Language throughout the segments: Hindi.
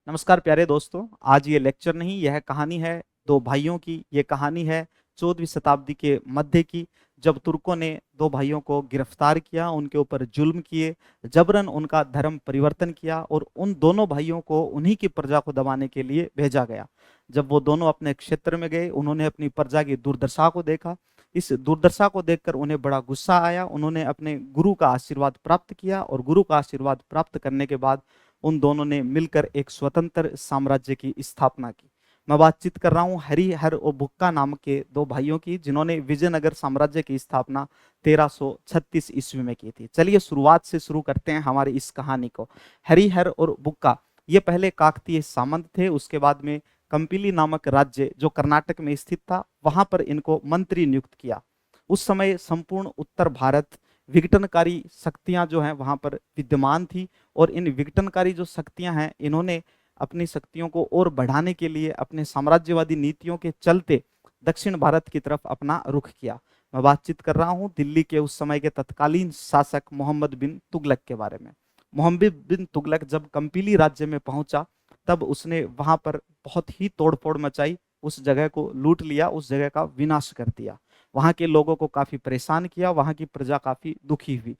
नमस्कार प्यारे दोस्तों। आज ये लेक्चर नहीं, यह कहानी है दो भाइयों की। ये कहानी है 14वीं शताब्दी के मध्य की, जब तुर्कों ने दो भाइयों को गिरफ्तार किया, उनके ऊपर जुल्म किए, जबरन उनका धर्म परिवर्तन किया और उन दोनों भाइयों को उन्हीं की प्रजा को दबाने के लिए भेजा गया। जब वो दोनों अपने क्षेत्र में गए, उन्होंने अपनी प्रजा की दुर्दशा को देखा। इस दुर्दशा को देखकर उन्हें बड़ा गुस्सा आया। उन्होंने अपने गुरु का आशीर्वाद प्राप्त किया और गुरु का आशीर्वाद प्राप्त करने के बाद उन दोनों ने मिलकर एक स्वतंत्र साम्राज्य की स्थापना की। मैं बातचीत कर रहा हूं हरिहर और बुक्का नाम के दो भाइयों की, जिन्होंने विजयनगर साम्राज्य की स्थापना 1336 ईस्वी में की थी। चलिए शुरुआत से शुरू करते हैं हमारी इस कहानी को। हरिहर और बुक्का ये पहले काकतीय सामंत थे। उसके बाद में कंपिली नामक राज्य जो कर्नाटक में स्थित था, वहां पर इनको मंत्री नियुक्त किया। उस समय संपूर्ण उत्तर भारत विघटनकारी शक्तियां जो हैं वहां पर विद्यमान थी, और इन विघटनकारी जो शक्तियां हैं, इन्होंने अपनी शक्तियों को और बढ़ाने के लिए अपने साम्राज्यवादी नीतियों के चलते दक्षिण भारत की तरफ अपना रुख किया। मैं बातचीत कर रहा हूं दिल्ली के उस समय के तत्कालीन शासक मोहम्मद बिन तुगलक के बारे में। मोहम्मद बिन तुगलक जब कंपिली राज्य में पहुंचा, तब उसने वहां पर बहुत ही तोड़फोड़ मचाई, उस जगह को लूट लिया, उस जगह का विनाश कर दिया, वहां के लोगों को काफी परेशान किया, वहां की प्रजा काफी दुखी हुई।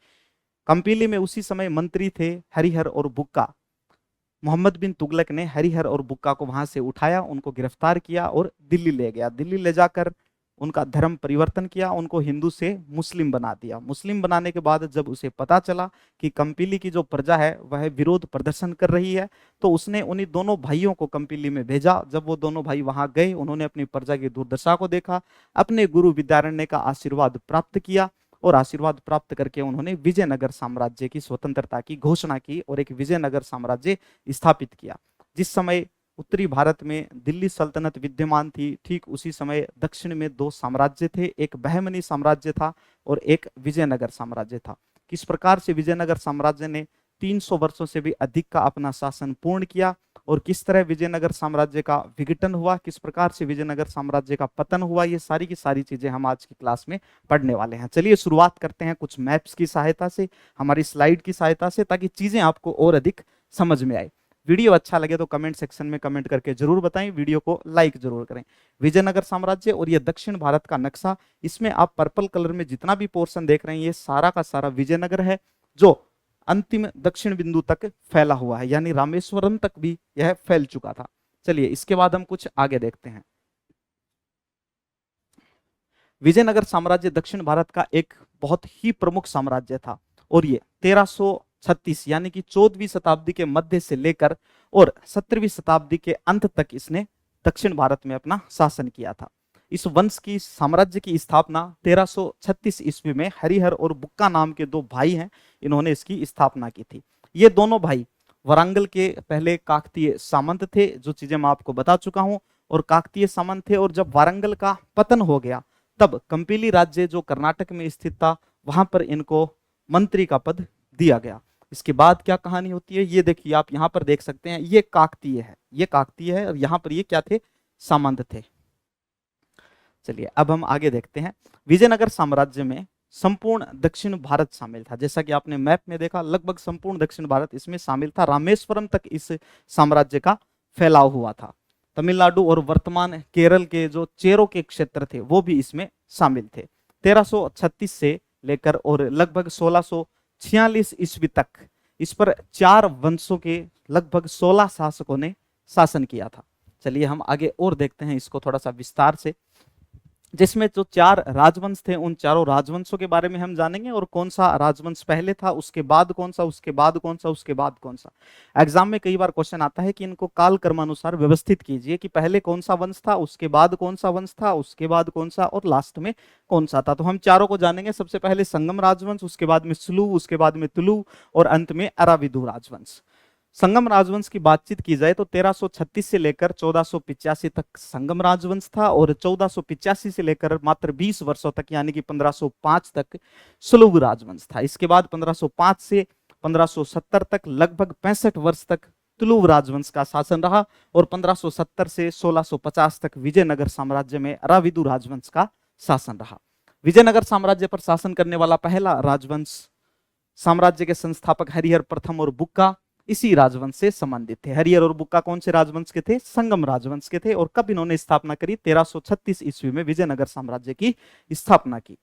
कंपिली में उसी समय मंत्री थे हरिहर और बुक्का। मोहम्मद बिन तुगलक ने हरिहर और बुक्का को वहां से उठाया, उनको गिरफ्तार किया और दिल्ली ले गया। दिल्ली ले जाकर उनका धर्म परिवर्तन किया, उनको हिंदू से मुस्लिम बना दिया। मुस्लिम बनाने के बाद जब उसे पता चला कि कंपिली की जो प्रजा है वह विरोध प्रदर्शन कर रही है, तो उसने उन्हीं दोनों भाइयों को कंपिली में भेजा। जब वो दोनों भाई वहां गए, उन्होंने अपनी प्रजा की दुर्दशा को देखा, अपने गुरु विद्यारण्य का आशीर्वाद प्राप्त किया, और आशीर्वाद प्राप्त करके उन्होंने विजयनगर साम्राज्य की स्वतंत्रता की घोषणा की और एक विजयनगर साम्राज्य स्थापित किया। जिस समय उत्तरी भारत में दिल्ली सल्तनत विद्यमान थी, ठीक उसी समय दक्षिण में दो साम्राज्य थे, एक बहमनी साम्राज्य था और एक विजयनगर साम्राज्य था। किस प्रकार से विजयनगर साम्राज्य ने 300 वर्षों से भी अधिक का अपना शासन पूर्ण किया, और किस तरह विजयनगर साम्राज्य का विघटन हुआ, किस प्रकार से विजयनगर साम्राज्य का पतन हुआ, ये सारी की सारी चीजें हम आज की क्लास में पढ़ने वाले हैं। चलिए शुरुआत करते हैं कुछ मैप्स की सहायता से, हमारी स्लाइड की सहायता से, ताकि चीजें आपको और अधिक समझ में आए। वीडियो अच्छा लगे तो कमेंट सेक्शन में कमेंट करके जरूर बताएं, वीडियो को लाइक जरूर करें। विजयनगर साम्राज्य और ये दक्षिण भारत का नक्शा, इसमें आप पर्पल कलर में जितना भी पोर्शन देख रहे हैं, ये सारा का सारा विजयनगर है, जो अंतिम दक्षिण बिंदु तक फैला हुआ है, यानी रामेश्वरम तक भी यह फैल चुका था। चलिए इसके बाद हम कुछ आगे देखते हैं। विजयनगर साम्राज्य दक्षिण भारत का एक बहुत ही प्रमुख साम्राज्य था, और ये 1336 यानी कि 14वीं शताब्दी के मध्य से लेकर और 17वीं शताब्दी के अंत तक इसने दक्षिण भारत में अपना शासन किया था। इस वंश की साम्राज्य की स्थापना 1336 ईस्वी में हरिहर और बुक्का नाम के दो भाई हैं, इन्होंने इसकी स्थापना की थी। ये दोनों भाई वरांगल के पहले काकतीय सामंत थे, जो चीजें मैं आपको बता चुका हूं, और काकतीय सामंत थे। और जब वारंगल का पतन हो गया, तब कंपिली राज्य जो कर्नाटक में स्थित था, वहां पर इनको मंत्री का पद दिया गया। इसके बाद क्या कहानी होती है, ये देखिए, आप यहां पर देख सकते हैं, ये काकतीय है, ये काकतीय है, और यहां पर ये क्या थे, सामंत थे। चलिए अब हम आगे देखते हैं। विजयनगर साम्राज्य में संपूर्ण दक्षिण भारत शामिल था। जैसा कि आपने मैप में देखा, लगभग संपूर्ण दक्षिण भारत इसमें शामिल था। रामेश्वरम तक इस साम्राज्य का फैलाव हुआ था। तमिलनाडु और वर्तमान केरल के जो चेरो के क्षेत्र थे, वो भी इसमें शामिल थे। 1336 से लेकर और लगभग 1646 ईस्वी तक इस पर 4 वंशों के लगभग 16 शासकों ने शासन किया था। चलिए हम आगे और देखते हैं इसको थोड़ा सा विस्तार से, जिसमें जो 4 राजवंश थे, उन चारों राजवंशों के बारे में हम जानेंगे, और कौन सा राजवंश पहले था, उसके बाद कौन सा, उसके बाद कौन सा, उसके बाद कौन सा। एग्जाम में कई बार क्वेश्चन आता है कि इनको काल क्रमानुसार व्यवस्थित कीजिए, कि पहले कौन सा वंश था, उसके बाद कौन सा वंश था, उसके बाद कौन सा, और लास्ट में कौन सा था। तो हम चारों को जानेंगे। सबसे पहले संगम राजवंश, उसके बाद में सुलु, उसके बाद में तुलु, और अंत में अराविदु राजवंश। संगम राजवंश की बातचीत की जाए तो 1336 से लेकर 1485 तक संगम राजवंश था, और 1485 से लेकर मात्र 20 वर्षों तक यानी कि 1505 तक सुलभ राजवंश था। इसके बाद 1505 से 1570 तक लगभग 65 वर्ष तक तुलुव राजवंश का शासन रहा, और 1570 से 1650 तक विजयनगर साम्राज्य में अराविदु राजवंश का शासन रहा। विजयनगर साम्राज्य पर शासन करने वाला पहला राजवंश साम्राज्य के संस्थापक हरिहर प्रथम और बुक्का, इसी राजवंश से संबंधित थे। हरिहर और बुक्का कौन से राजवंश के थे? संगम राजवंश के थे। और कब इन्होंने स्थापना करी? 1336 ईस्वी में विजयनगर साम्राज्य की स्थापना की।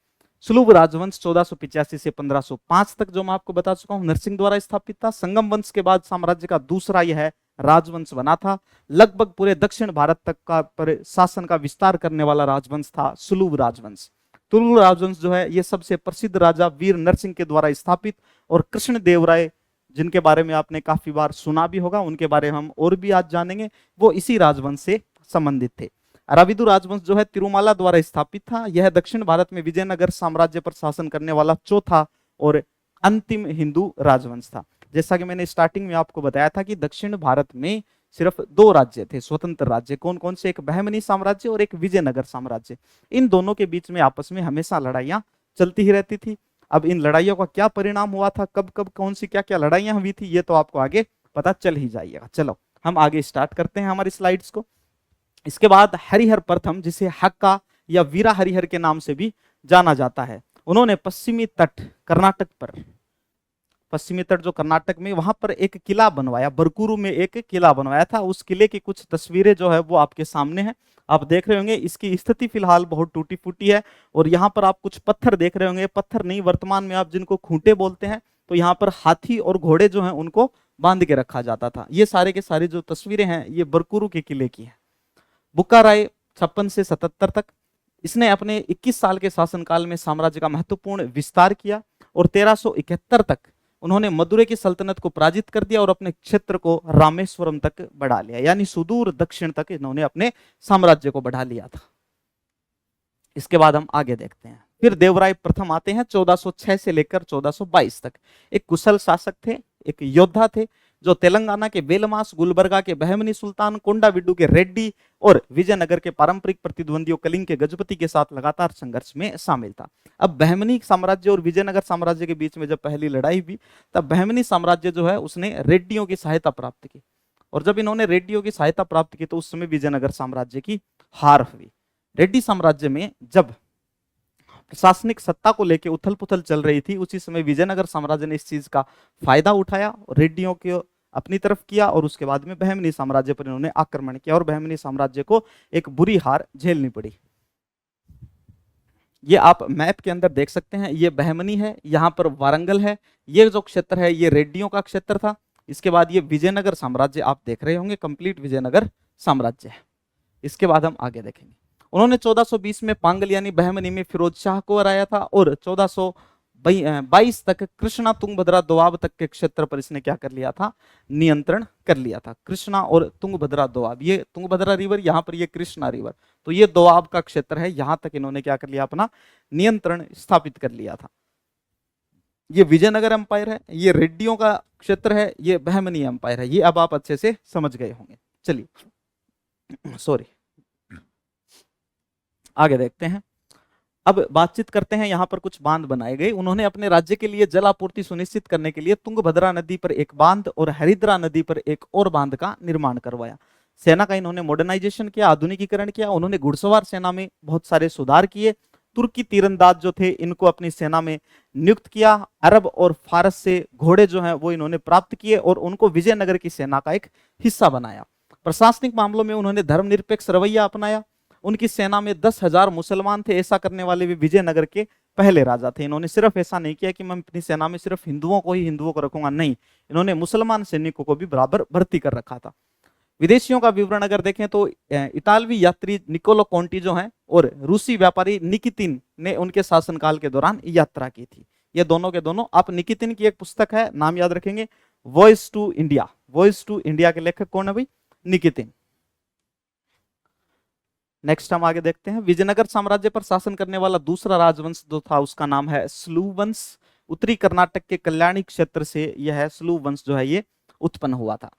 सुलभ राजवंश 1485 से 1505 तक, जो मैं आपको बता चुका हूं, नरसिंह द्वारा स्थापित था। संगम वंश के बाद साम्राज्य का दूसरा यह राजवंश बना था। लगभग पूरे दक्षिण भारत तक का पर शासन का विस्तार करने वाला राजवंश था सुलभ राजवंश। तुलु राजवंश जो है ये सबसे प्रसिद्ध राजा वीर नरसिंह के द्वारा स्थापित, और कृष्ण देव राय, जिनके बारे में आपने काफी बार सुना भी होगा, उनके बारे में हम और भी आज जानेंगे, वो इसी राजवंश से संबंधित थे। अराविदु राजवंश जो है तिरुमाला द्वारा स्थापित था। यह दक्षिण भारत में विजयनगर साम्राज्य पर शासन करने वाला चौथा और अंतिम हिंदू राजवंश था। जैसा कि मैंने स्टार्टिंग में आपको बताया था कि दक्षिण भारत में सिर्फ दो राज्य थे, स्वतंत्र राज्य। कौन कौन से? एक बहमनी साम्राज्य और एक विजयनगर साम्राज्य। इन दोनों के बीच में आपस में हमेशा लड़ाइयां चलती ही रहती थी। अब इन लड़ाइयों का क्या परिणाम हुआ था, कब कब कौन सी क्या क्या लड़ाइयां हुई थी, ये तो आपको आगे पता चल ही जाइएगा। चलो हम आगे स्टार्ट करते हैं हमारी स्लाइड्स को। इसके बाद हरिहर प्रथम, जिसे हक्का या वीरा हरिहर के नाम से भी जाना जाता है, उन्होंने पश्चिमी तट कर्नाटक पर, पश्चिमी तट जो कर्नाटक में, वहां पर एक किला बनवाया, बरकुरु में एक किला बनवाया था। उस किले की कुछ तस्वीरें जो है वो आपके सामने है, आप देख रहे होंगे। इसकी स्थिति फिलहाल बहुत टूटी फूटी है, और यहाँ पर आप कुछ पत्थर देख रहे होंगे। पत्थर नहीं, वर्तमान में आप जिनको खूंटे बोलते हैं, तो यहाँ पर हाथी और घोड़े जो हैं उनको बांध के रखा जाता था। ये सारे के सारे जो तस्वीरें हैं ये बरकुरु के किले की है। बुक्का राय 56 से 77 तक, इसने अपने 21 साल के शासनकाल में साम्राज्य का महत्वपूर्ण विस्तार किया, और 1371 तक उन्होंने मदुरै की सल्तनत को पराजित कर दिया और अपने क्षेत्र को रामेश्वरम तक बढ़ा लिया, यानी सुदूर दक्षिण तक इन्होंने अपने साम्राज्य को बढ़ा लिया था। इसके बाद हम आगे देखते हैं। फिर देवराय प्रथम आते हैं 1406 से लेकर 1422 तक। एक कुशल शासक थे, एक योद्धा थे, जो तेलंगाना के बेलमास, गुलबर्गा के बहमनी सुल्तान, कोंडाविड्डू के रेड्डी और विजयनगर के पारंपरिक प्रतिद्वंदियों कलिंग के गजपति के साथ लगातार संघर्ष में शामिल था। अब बहमनी साम्राज्य और विजयनगर साम्राज्य के बीच में जब पहली लड़ाई हुई, तब बहमनी साम्राज्य जो है उसने रेड्डियों की सहायता प्राप्त की, और जब इन्होंने रेड्डियों की सहायता प्राप्त की तो उस समय विजयनगर साम्राज्य की हार हुई। रेड्डी साम्राज्य में जब प्रशासनिक सत्ता को लेकर उथल पुथल चल रही थी, उसी समय विजयनगर साम्राज्य ने इस चीज का फायदा उठाया, रेड्डियों को अपनी तरफ किया, और उसके बाद में बहमनी साम्राज्य पर इन्होंने आक्रमण किया, और बहमनी साम्राज्य को एक बुरी हार झेलनी पड़ी। ये आप मैप के अंदर देख सकते हैं, ये बहमनी है, यहाँ पर वारंगल है, ये जो क्षेत्र है ये रेड्डियों का क्षेत्र था। इसके बाद ये विजयनगर साम्राज्य आप देख रहे होंगे, कंप्लीट विजयनगर साम्राज्य है। इसके बाद हम आगे देखेंगे। उन्होंने 1420 में पांगल यानी बहमनी में फिरोज शाह को हराया था, और 1422 तक कृष्णा तुंगभद्रा दोआब तक के क्षेत्र पर इसने क्या कर लिया था? नियंत्रण कर लिया था। कृष्णा और तुंगभद्रा दोआब, ये तुंगभद्रा रिवर, यहाँ पर ये कृष्णा रिवर, तो ये दोआब का क्षेत्र है, यहां तक इन्होंने क्या कर लिया? अपना नियंत्रण स्थापित कर लिया था। ये विजयनगर एम्पायर है, ये रेड्डियों का क्षेत्र है, ये बहमनी एम्पायर है। ये अब आप अच्छे से समझ गए होंगे। चलिए सॉरी, आगे देखते हैं। अब बातचीत करते हैं। यहाँ पर कुछ बांध बनाए गए। उन्होंने अपने राज्य के लिए जल आपूर्ति सुनिश्चित करने के लिए तुंगभद्रा नदी पर एक बांध और हरिद्रा नदी पर एक और बांध का निर्माण करवाया। सेना का इन्होंने मॉडर्नाइजेशन किया, आधुनिकीकरण किया। उन्होंने घुड़सवार सेना में बहुत सारे सुधार किए। तुर्की तीरंदाज जो थे इनको अपनी सेना में नियुक्त किया। अरब और फारस से घोड़े जो हैं वो इन्होंने प्राप्त किए और उनको विजयनगर की सेना का एक हिस्सा बनाया। प्रशासनिक मामलों में उन्होंने धर्मनिरपेक्ष रवैया अपनाया। उनकी सेना में 10,000 मुसलमान थे। ऐसा करने वाले भी विजयनगर के पहले राजा थे। इन्होंने सिर्फ ऐसा नहीं किया कि मैं अपनी सेना में सिर्फ हिंदुओं को रखूंगा, नहीं, इन्होंने मुसलमान सैनिकों को भी बराबर भर्ती कर रखा था। विदेशियों का विवरण अगर देखें तो इतालवी यात्री निकोलो कॉन्टी जो हैं और रूसी व्यापारी निकितिन ने उनके शासनकाल के दौरान यात्रा की थी। ये दोनों के दोनों, आप निकितिन की एक पुस्तक है, नाम याद रखेंगे, voice to India. Voice to India के लेखक कौन है भाई? निकितिन। नेक्स्ट हम आगे देखते हैं। विजयनगर साम्राज्य पर शासन करने वाला दूसरा राजवंश जो था उसका नाम है स्लूव वंश। उत्तरी कर्नाटक के कल्याणी क्षेत्र से यह स्लूव वंश जो है ये उत्पन्न हुआ था।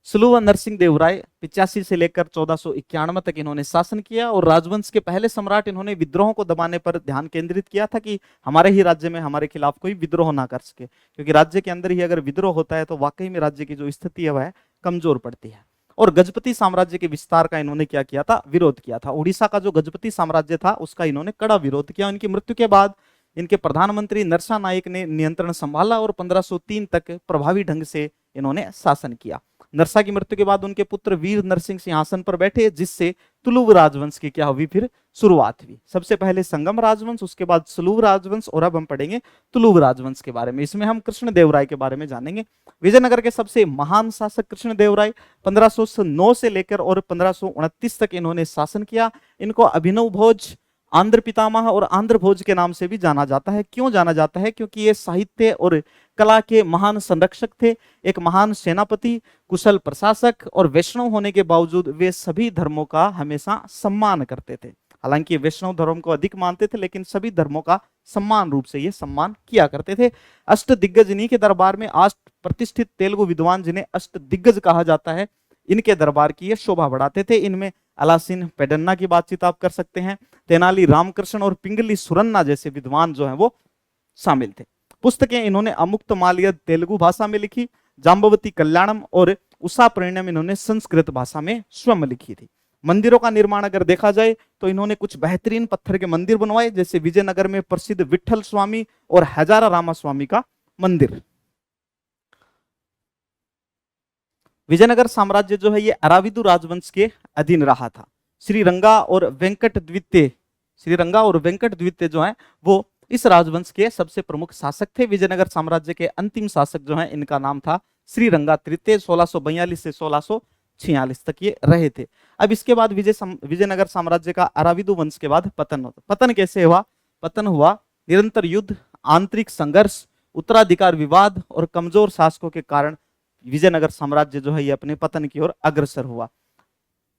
स्लूव नरसिंह देव राय 85 से लेकर 1491 तक इन्होंने शासन किया और राजवंश के पहले सम्राट। इन्होंने विद्रोहों को दबाने पर ध्यान केंद्रित किया था कि हमारे ही राज्य में हमारे खिलाफ कोई विद्रोह ना कर सके, क्योंकि राज्य के अंदर ही अगर विद्रोह होता है तो वाकई में राज्य की जो स्थिति है वह कमजोर पड़ती है। और गजपति साम्राज्य के विस्तार का इन्होंने क्या किया था? विरोध किया था। उड़ीसा का जो गजपति साम्राज्य था उसका इन्होंने कड़ा विरोध किया। उनकी मृत्यु के बाद इनके प्रधानमंत्री नरसा नायक ने नियंत्रण संभाला और 1503 तक प्रभावी ढंग से इन्होंने शासन किया। नरसा की मृत्यु के बाद उनके पुत्र वीर नरसिंह सिंहासन पर बैठे, जिससे तुलुव राजवंश की क्या हुई, फिर शुरुआत हुई। सबसे पहले संगम राजवंश, उसके बाद सुलुव राजवंश, और अब हम पढ़ेंगे तुलुव राजवंश के बारे में। इसमें हम कृष्णदेवराय के बारे में जानेंगे। विजयनगर के सबसे महान शासक कृष्णदेवराय 1509 से लेकर और 1529 तक इन्होंने शासन किया। इनको अभिनव भोज, आंध्र पितामह और आंध्र भोज के नाम से भी जाना जाता है। क्यों जाना जाता है? क्योंकि ये साहित्य और कला के महान संरक्षक थे, एक महान सेनापति, कुशल प्रशासक, और वैष्णव होने के बावजूद वे सभी धर्मों का हमेशा सम्मान करते थे। हालांकि वैष्णव धर्म को अधिक मानते थे, लेकिन सभी धर्मों का सम्मान रूप से ये सम्मान किया करते थे। अष्ट दिग्गज इन्हीं के दरबार में, आज प्रतिष्ठित तेलुगु विद्वान जिन्हें अष्ट दिग्गज कहा जाता है, इनके दरबार की ये शोभा बढ़ाते थे। इनमें अलासीन पेडन्ना की बातचीत आप कर सकते हैं, तेनाली रामकृष्ण और पिंगली सुरन्ना जैसे विद्वान जो हैं वो शामिल थे। पुस्तकें इन्होंने अमुक्त मालयद तेलुगु भाषा में लिखी, जाम्बवती कल्याणम और उषा परिणम इन्होंने संस्कृत भाषा में स्वयं लिखी थी। मंदिरों का निर्माण अगर देखा जाए तो इन्होंने कुछ बेहतरीन पत्थर के मंदिर बनवाए, जैसे विजयनगर में प्रसिद्ध विठल स्वामी और हजारा रामा स्वामी का मंदिर। विजयनगर साम्राज्य जो है ये अराविदु राजवंश के अधीन रहा था। श्रीरंगा और वेंकट द्वितीय जो है वो इस राजवंश के सबसे प्रमुख शासक थे। विजयनगर साम्राज्य के अंतिम शासक जो है इनका नाम था श्रीरंगा तृतीय। 1642 से 1646 तक ये रहे थे। अब इसके बाद विजयनगर साम्राज्य का अराविदु वंश के बाद पतन होता। पतन कैसे हुआ? पतन हुआ निरंतर युद्ध, आंतरिक संघर्ष, उत्तराधिकार विवाद और कमजोर शासकों के कारण विजयनगर साम्राज्य जो है ये अपने पतन की ओर अग्रसर हुआ।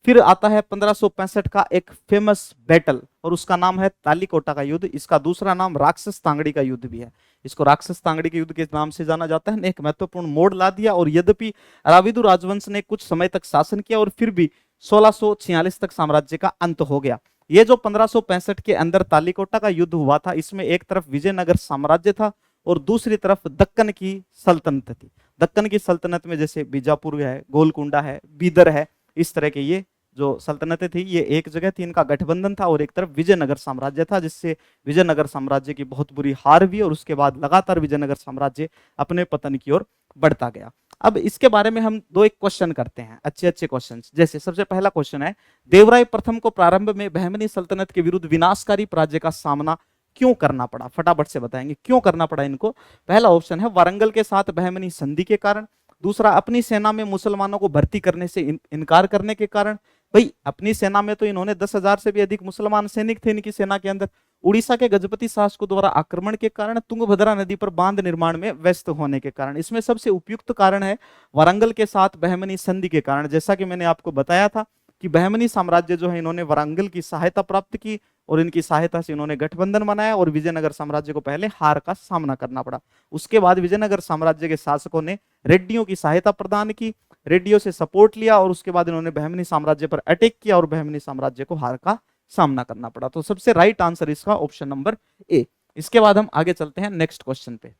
फिर आता है 1565 का एक फेमस बैटल, और उसका नाम है तालीकोटा का युद्ध। इसका दूसरा नाम राक्षस तांगड़ी का युद्ध भी है। इसको राक्षस तांगड़ी के युद्ध के नाम से जाना जाता है। एक महत्वपूर्ण मोड़ ला दिया, और यद्यपि अराविदु राजवंश ने कुछ समय तक शासन किया, और फिर भी 1646 तक साम्राज्य का अंत हो गया। ये जो 1565 के अंदर तालीकोटा का युद्ध हुआ था, इसमें एक तरफ विजयनगर साम्राज्य था और दूसरी तरफ दक्कन की सल्तनत थी। दक्कन की सल्तनत में जैसे बीजापुर है, गोलकुंडा है, बीदर है, इस तरह के ये जो सल्तनतें थी ये एक जगह थी, इनका गठबंधन था। और एक तरफ विजयनगर साम्राज्य था, जिससे विजयनगर साम्राज्य की बहुत बुरी हार हुई, और उसके बाद लगातार विजयनगर साम्राज्य अपने पतन की ओर बढ़ता गया। अब इसके बारे में हम दो एक क्वेश्चन करते हैं, अच्छे क्वेश्चन। जैसे सबसे पहला क्वेश्चन है, देवराय प्रथम को प्रारंभ में बहमनी सल्तनत के विरुद्ध विनाशकारी पराजय का सामना क्यों करना पड़ा? फटाफट से बताएंगे क्यों करना पड़ा इनको। पहला ऑप्शन है वारंगल के साथ बहमनी संधि के कारण। दूसरा, अपनी सेना में मुसलमानों को भर्ती करने से इनकार करने के कारण। भाई अपनी सेना में तो इन्होंने 10,000 से भी अधिक मुसलमान सैनिक थे इनकी सेना के अंदर। उड़ीसा के गजपति शासकों द्वारा आक्रमण के कारण, तुंगभद्रा नदी पर बांध निर्माण में व्यस्त होने के कारण। इसमें सबसे उपयुक्त कारण है वारंगल के साथ बहमनी संधि के कारण। जैसा कि मैंने आपको बताया था कि बहमनी साम्राज्य जो है इन्होंने वारंगल की सहायता प्राप्त की, और इनकी सहायता से इन्होंने गठबंधन बनाया, और विजयनगर साम्राज्य को पहले हार का सामना करना पड़ा। उसके बाद विजयनगर साम्राज्य के शासकों ने रेड्डियों की सहायता प्रदान की, रेड्डियों से सपोर्ट लिया, और उसके बाद इन्होंने बहमनी साम्राज्य पर अटैक किया, और बहमनी साम्राज्य को हार का सामना करना पड़ा। तो सबसे राइट आंसर इसका ऑप्शन नंबर ए। इसके बाद हम आगे चलते हैं नेक्स्ट क्वेश्चन पे।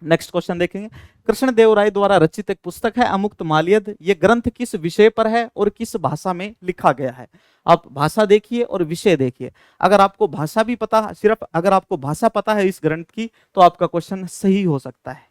नेक्स्ट क्वेश्चन देखेंगे, कृष्णदेवराय द्वारा रचित एक पुस्तक है अमुक्त माल्यद। ये ग्रंथ किस विषय पर है और किस भाषा में लिखा गया है? आप भाषा देखिए और विषय देखिए। अगर आपको भाषा भी पता, सिर्फ अगर आपको भाषा पता है इस ग्रंथ की, तो आपका क्वेश्चन सही हो सकता है,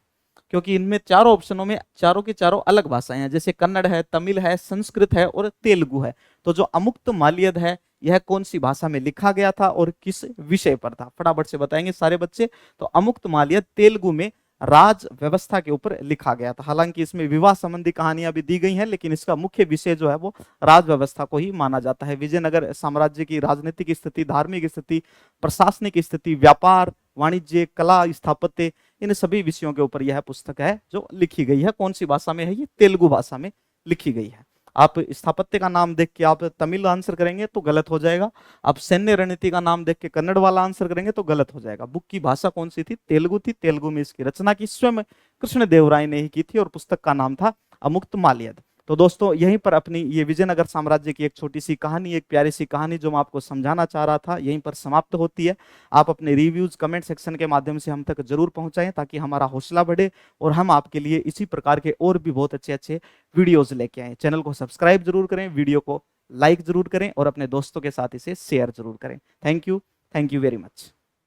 क्योंकि इनमें चारों ऑप्शनों में चारों की चारों अलग भाषाएं हैं, जैसे कन्नड़ है, तमिल है, संस्कृत है और तेलुगु है। तो जो अमुक्त माल्यद है यह कौन सी भाषा में लिखा गया था और किस विषय पर था? फटाफट से बताएंगे सारे बच्चे। तो अमुक्त माल्यद तेलुगु में राज व्यवस्था के ऊपर लिखा गया था। हालांकि इसमें विवाह संबंधी कहानियां भी दी गई हैं, लेकिन इसका मुख्य विषय जो है वो राज व्यवस्था को ही माना जाता है। विजयनगर साम्राज्य की राजनीतिक स्थिति, धार्मिक स्थिति, प्रशासनिक स्थिति, व्यापार, वाणिज्य, कला, स्थापत्य, इन सभी विषयों के ऊपर यह पुस्तक है जो लिखी गई है। कौन सी भाषा में है? ये तेलुगु भाषा में लिखी गई है। आप स्थापत्य का नाम देख के आप तमिल आंसर करेंगे तो गलत हो जाएगा। आप सैन्य रणनीति का नाम देख के कन्नड़ वाला आंसर करेंगे तो गलत हो जाएगा। बुक की भाषा कौन सी थी? तेलुगु थी। तेलुगु में इसकी रचना की स्वयं कृष्णदेवराय ने ही की थी, और पुस्तक का नाम था अमुक्त माल्यद। तो दोस्तों यहीं पर अपनी ये विजयनगर साम्राज्य की एक छोटी सी कहानी, एक प्यारी सी कहानी जो मैं आपको समझाना चाह रहा था, यहीं पर समाप्त होती है। आप अपने रिव्यूज कमेंट सेक्शन के माध्यम से हम तक जरूर पहुंचाएं, ताकि हमारा हौसला बढ़े और हम आपके लिए इसी प्रकार के और भी बहुत अच्छे अच्छे वीडियोज लेके आए। चैनल को सब्सक्राइब जरूर करें, वीडियो को लाइक जरूर करें और अपने दोस्तों के साथ इसे शेयर जरूर करें। Thank you very much.